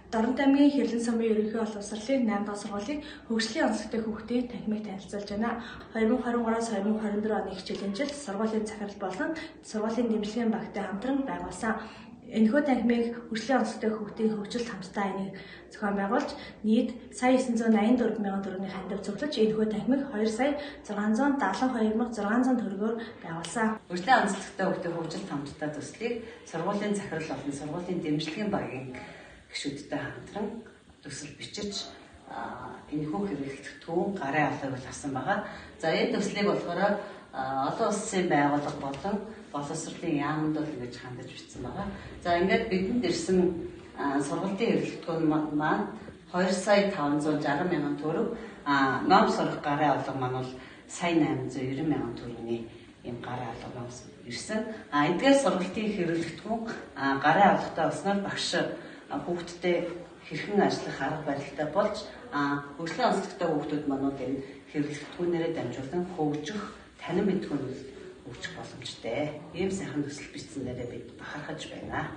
Дорнод аймгийн Хэрлэн сумын ерөнхий боловсролын 8 дахь сургуулийн хөгжлийн онцлогтой хүүхдийн танхимыг танилцуулж байна. 2023-аас 2024 оны хичээлийн жил сургуулийн захирал болон сургуулийн дэмжлэгийн багтай хамтран байгуулсан. Энэхүү танхимыг хөгжлийн онцлогтой хүүхдийн хөгжилд хамтдаа энийг зохион байгуулж нийт сая 984 мянган төгрөгийн хандив цуглаж энэхүү танхимыг 2 сая 672,600 төгрөгөөр байгуулсан. Хөгжлийн онцлогтой хүүхдийн хөгжилд хамтдаа төслийг сургуулийн захирал болон сургуулийн дэмжлэгийн багийн гишүүдтэй хамтран төсөл бичиж энэхүү хэрэглэгдэхүүн гарын алгыг авсан байгаа. За энэ төслийг болохоор олон улсын байгууллага болон боловсролын яамд ингэж хандаж бичсэн байгаа. За ингээд бидэнд ирсэн сургалтын хэрэглэгдэхүүн маань 2 сая 560 мянган төгрөг, ном сурах гарын алга маань бол сая 890 мянган төгрөгийн ийм гарын алга ирсэн. Эдгээр сургалтын хэрэглэгдэхүүн гарын алгатай болсноор багш хүүхдтэй хэрхэн ажиллах арга барилтай болж хөгжлийн онцлогтой хүүхдүүд манууд энэ хэрэглэгдэхүүнээрээ дамжуулан хөгжих танин мэдхүүнүүд өгчих боломжтой. Ийм сайхан төсөл бичсэнээрээ бид бахархаж байна.